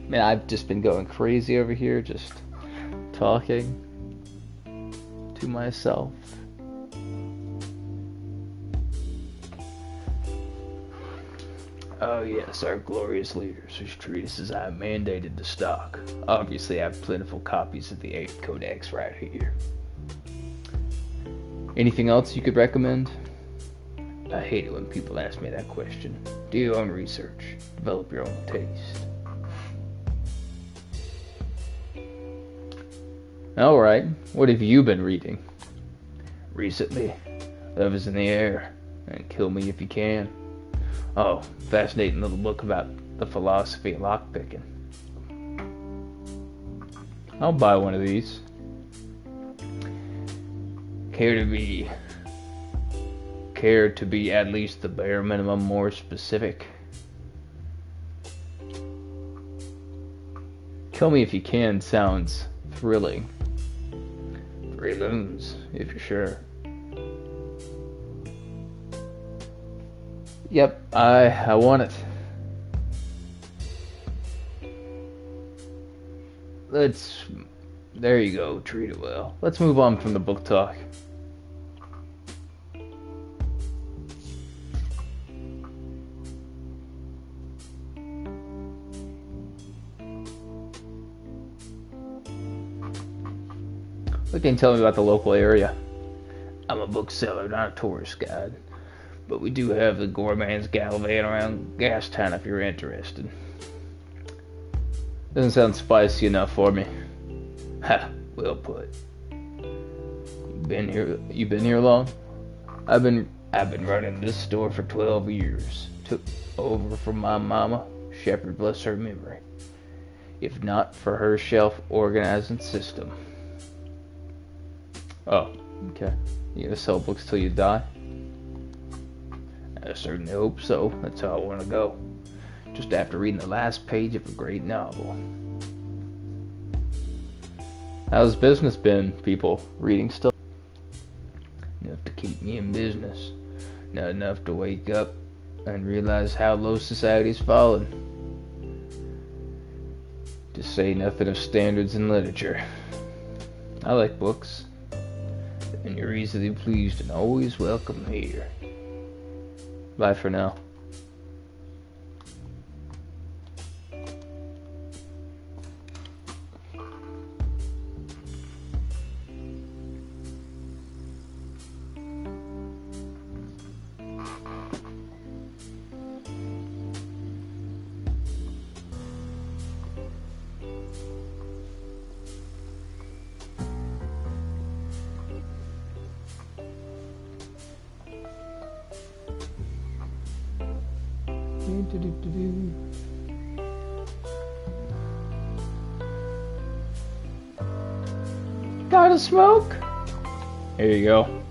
Man, I've just been going crazy over here, just talking to myself. Oh yes, our glorious leaders, whose treatises I have mandated to stock. Obviously, I have plentiful copies of the 8th Codex right here. Anything else you could recommend? I hate it when people ask me that question. Do your own research. Develop your own taste. Alright, what have you been reading? Recently, Love is in the Air, and Kill Me If You Can. Oh, fascinating little book about the philosophy of lockpicking. I'll buy one of these. Care to be at least the bare minimum more specific? Kill Me If You Can sounds thrilling. 3 loons, if you're sure. Yep, I want it. There you go, treat it well. Let's move on from the book talk. What can you tell me about the local area? I'm a bookseller, not a tourist guide. But we do have the Gormans gallivanting around Gastown if you're interested. Doesn't sound spicy enough for me. Ha, well put. You been here long? I've been running this store for 12 years. Took over from my mama, Shepherd bless her memory. If not for her shelf organizing system. Oh, okay. You gonna sell books till you die? I certainly hope so. That's how I want to go. Just after reading the last page of a great novel. How's business been, people? Reading still? Enough to keep me in business. Not enough to wake up and realize how low society's fallen. To say nothing of standards in literature. I like books. And you're easily pleased and always welcome here. Bye for now. Got a smoke? Here you go.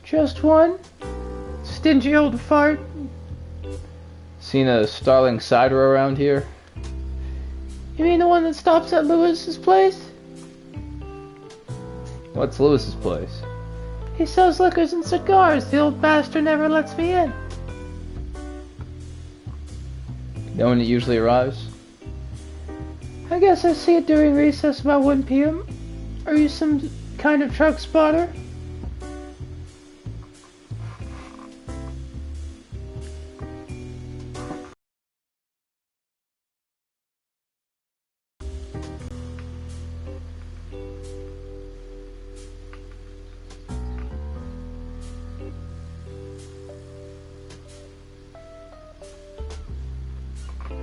Just one? Stingy old fart. Seen a starling cider around here? You mean the one that stops at Lewis's place? What's Lewis's place? He sells liquors and cigars. The old bastard never lets me in. You know when it usually arrives? I guess I see it during recess about 1 p.m. Are you some kind of truck spotter?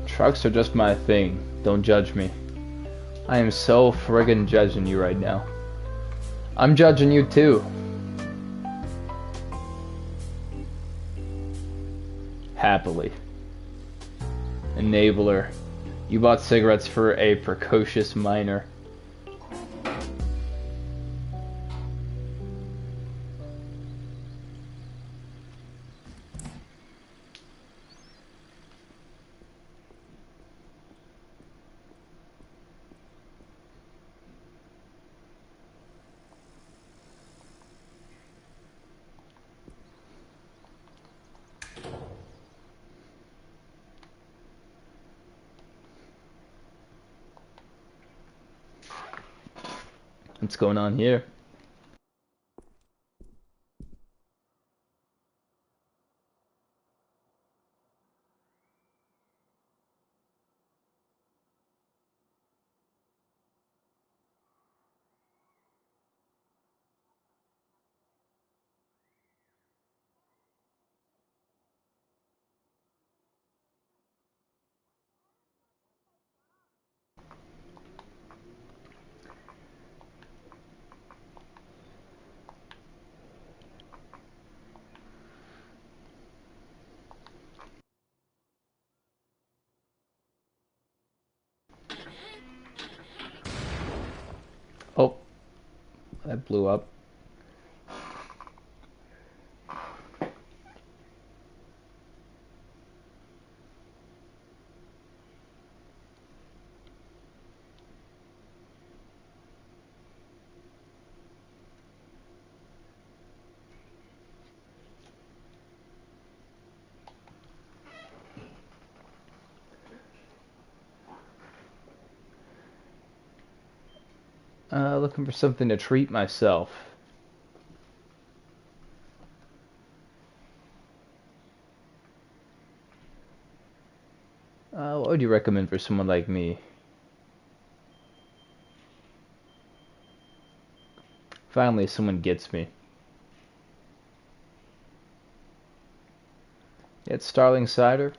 Trucks are just my thing. Don't judge me. I am so friggin' judging you right now. I'm judging you too. Happily. Enabler. You bought cigarettes for a precocious minor. What's going on here? Oh, that blew up. Looking for something to treat myself. What would you recommend for someone like me? Finally, someone gets me. It's Starling Cider.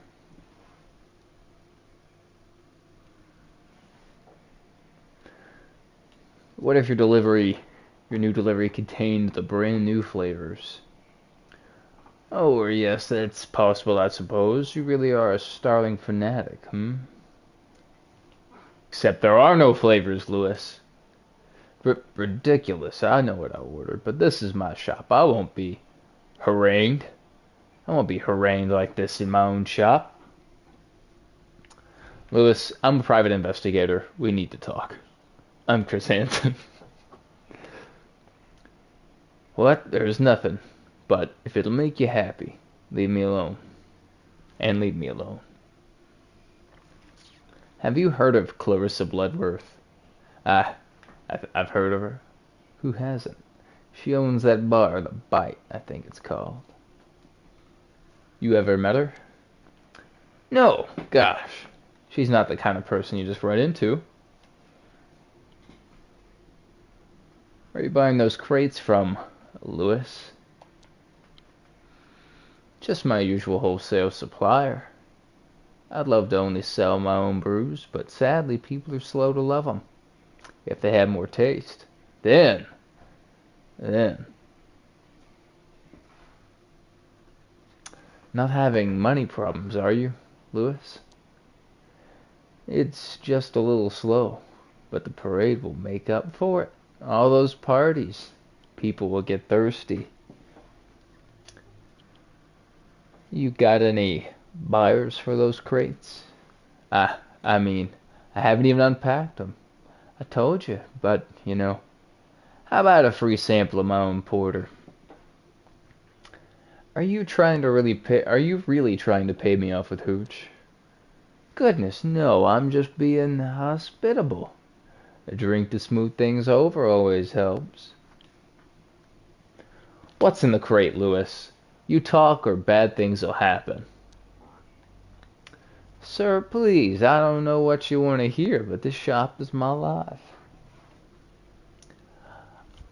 What if your new delivery contained the brand new flavors? Oh, yes, that's possible, I suppose. You really are a Starling fanatic, hmm? Except there are no flavors, Lewis. Ridiculous. I know what I ordered, but this is my shop. I won't be harangued. I won't be harangued like this in my own shop. Lewis, I'm a private investigator. We need to talk. I'm Chris Hansen. What? There's nothing. But if it'll make you happy, leave me alone. And leave me alone. Have you heard of Clarissa Bloodworth? Ah, I've heard of her. Who hasn't? She owns that bar, The Bite, I think it's called. You ever met her? No, gosh. She's not the kind of person you just run into. Where are you buying those crates from, Lewis? Just my usual wholesale supplier. I'd love to only sell my own brews, but sadly people are slow to love them. If they have more taste, then. Not having money problems, are you, Lewis? It's just a little slow, but the parade will make up for it. All those parties. People will get thirsty. You got any buyers for those crates? I mean, I haven't even unpacked them. I told you, but, how about a free sample of my own porter? Are you really trying to pay me off with hooch? Goodness, no, I'm just being hospitable. A drink to smooth things over always helps. What's in the crate, Lewis? You talk or bad things'll happen. Sir, please, I don't know what you want to hear, but this shop is my life.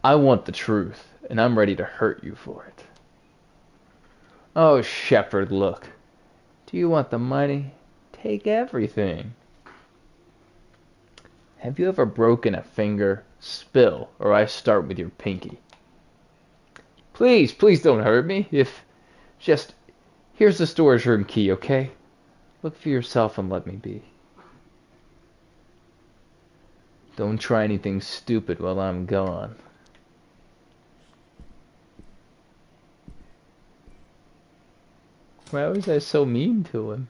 I want the truth, and I'm ready to hurt you for it. Oh, Shepherd, look. Do you want the money? Take everything. Have you ever broken a finger? Spill, or I start with your pinky. Please don't hurt me. Just, here's the storage room key, okay? Look for yourself and let me be. Don't try anything stupid while I'm gone. Why was I so mean to him?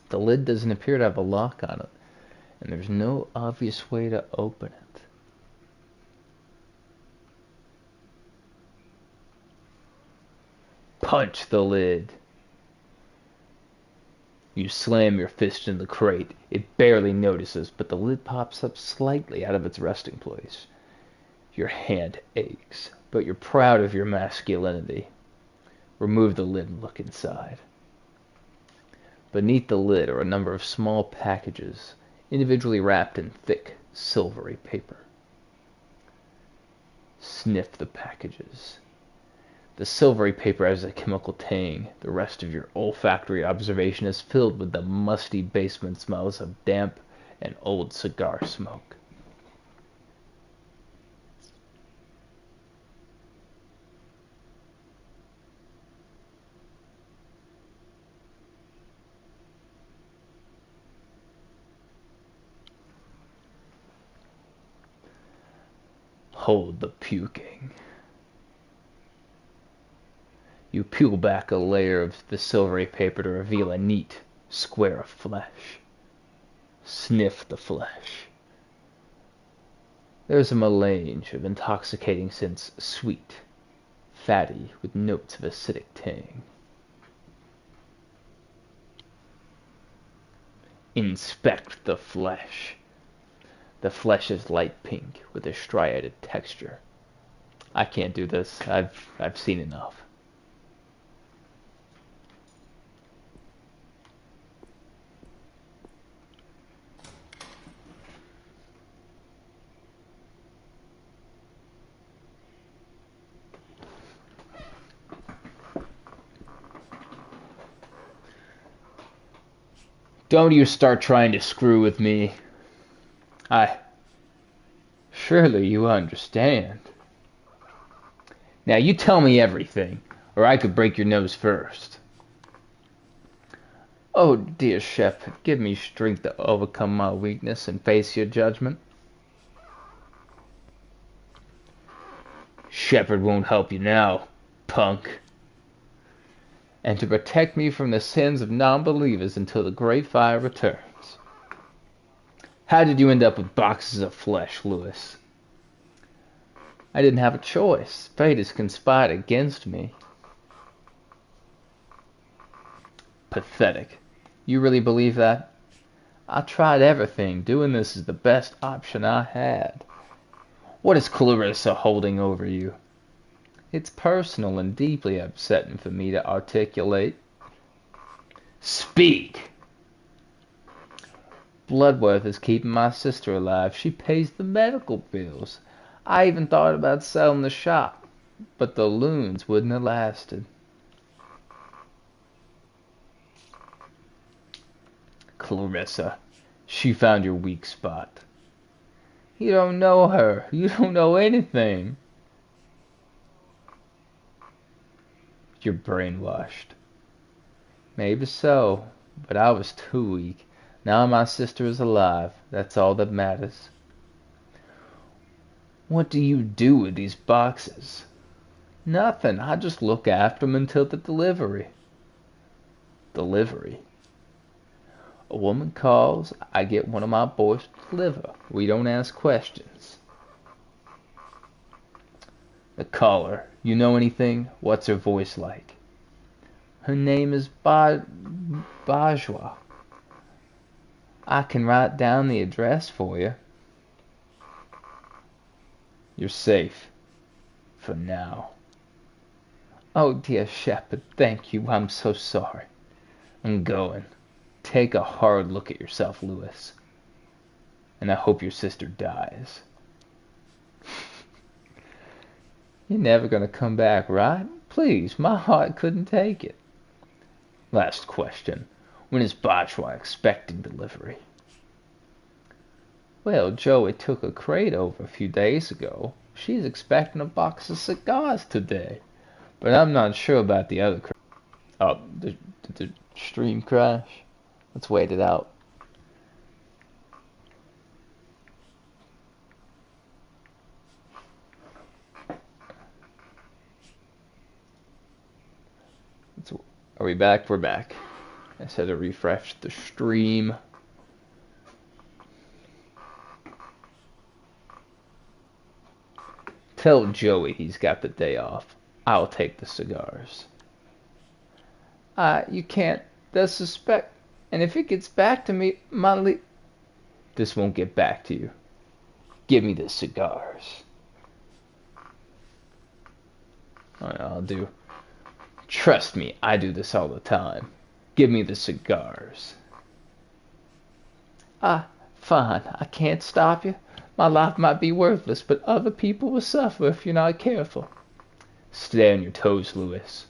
The lid doesn't appear to have a lock on it. and there's no obvious way to open it. Punch the lid. You slam your fist in the crate. It barely notices, but the lid pops up slightly out of its resting place. Your hand aches, but you're proud of your masculinity. Remove the lid and look inside. Beneath the lid are a number of small packages, individually wrapped in thick, silvery paper. Sniff the packages. The silvery paper has a chemical tang. The rest of your olfactory observation is filled with the musty basement smells of damp and old cigar smoke. Hold the puking. You peel back a layer of the silvery paper to reveal a neat square of flesh. Sniff the flesh. There's a melange of intoxicating scents, sweet, fatty, with notes of acidic tang. Inspect the flesh. The flesh is light pink with a striated texture. I can't do this. I've seen enough. Don't you start trying to screw with me. Surely you understand. Now you tell me everything, or I could break your nose first. Oh, dear Shep, give me strength to overcome my weakness and face your judgment. Shepherd won't help you now, punk. And to protect me from the sins of non-believers until the great fire returns. How did you end up with boxes of flesh, Lewis? I didn't have a choice. Fate has conspired against me. Pathetic. You really believe that? I tried everything. Doing this is the best option I had. What is Clarissa holding over you? It's personal and deeply upsetting for me to articulate. Speak! Bloodworth is keeping my sister alive. She pays the medical bills. I even thought about selling the shop, but the loons wouldn't have lasted. Clarissa, she found your weak spot. You don't know her. You don't know anything. You're brainwashed. Maybe so, but I was too weak. Now my sister is alive. That's all that matters. What do you do with these boxes? Nothing. I just look after them until the delivery. Delivery? A woman calls, I get one of my boys to deliver. We don't ask questions. The caller. You know anything? What's her voice like? Her name is Bajwa. I can write down the address for you. You're safe. For now. Oh, dear Shepherd, thank you. I'm so sorry. I'm going. Take a hard look at yourself, Lewis. And I hope your sister dies. You're never gonna come back, right? Please, my heart couldn't take it. Last question. When is Bajwa expecting delivery? Well, Joey took a crate over a few days ago. She's expecting a box of cigars today. But I'm not sure about the other crate. Oh, did the stream crash? Let's wait it out. Are we back? We're back. I said to refresh the stream. Tell Joey he's got the day off. I'll take the cigars. You can't. They'll suspect. And if it gets back to me, This won't get back to you. Give me the cigars. I'll do. Trust me, I do this all the time. Give me the cigars. Fine. I can't stop you. My life might be worthless, but other people will suffer if you're not careful. Stay on your toes, Lewis.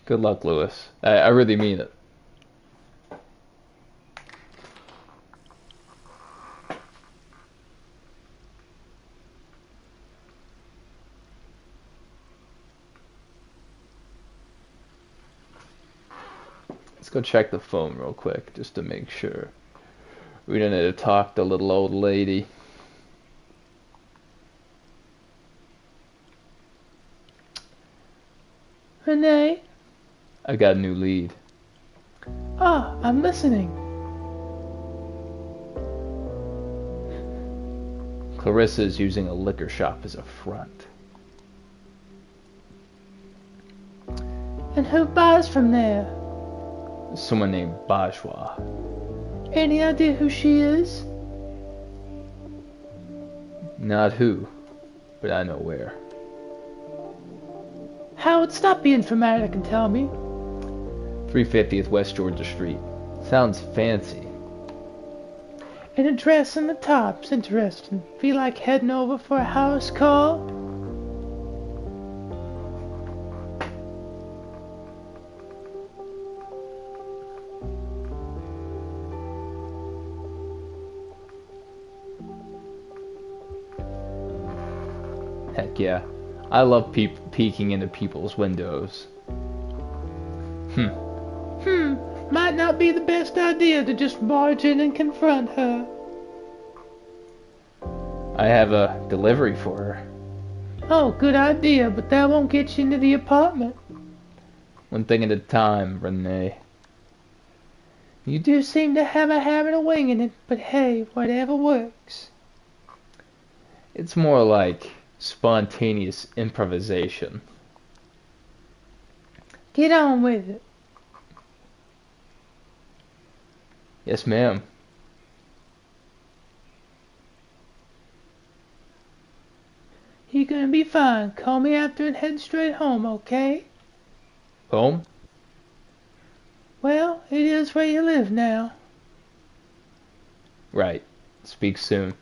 Good luck, Lewis. I really mean it. Let's go check the phone real quick, just to make sure. We don't need to talk to little old lady. Renee? I got a new lead. I'm listening. Clarissa is using a liquor shop as a front. And who buys from there? Someone named Bajwa. Any idea who she is? Not who, but I know where. Howard, stop being dramatic and tell me. 350th West Georgia Street. Sounds fancy. An address in the top's interesting. Feel like heading over for a house call? Heck yeah. I love peeking into people's windows. Might not be the best idea to just barge in and confront her. I have a delivery for her. Oh, good idea, but that won't get you into the apartment. One thing at a time, Renee. You do seem to have a habit of winging it, but hey, whatever works. It's more like spontaneous improvisation. Get on with it. Yes, ma'am. You're gonna be fine. Call me after and head straight home, okay? Home? Well, it is where you live now. Right. Speak soon.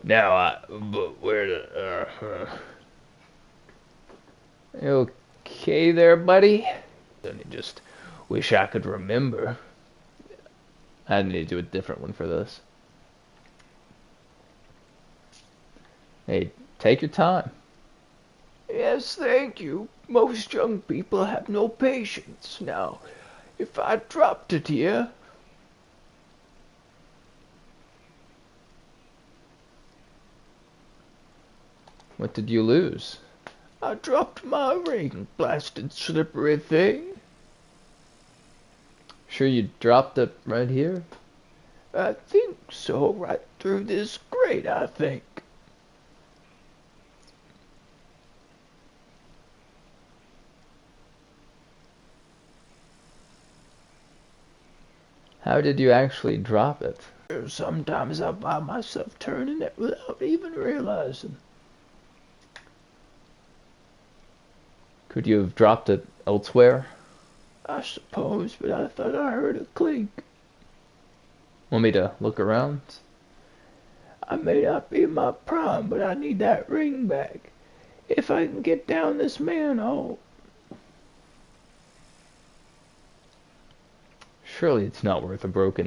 Now but where the, You okay there, buddy? I just wish I could remember. I need to do a different one for this. Hey, take your time. Yes, thank you. Most young people have no patience. Now, if I dropped it here... What did you lose? I dropped my ring, blasted slippery thing. Sure you dropped it right here? I think so, right through this grate, I think. How did you actually drop it? Sometimes I find myself turning it without even realizing. Could you have dropped it elsewhere? I suppose, but I thought I heard a clink. Want me to look around? I may not be in my prime, but I need that ring back. If I can get down this manhole. Surely it's not worth a broken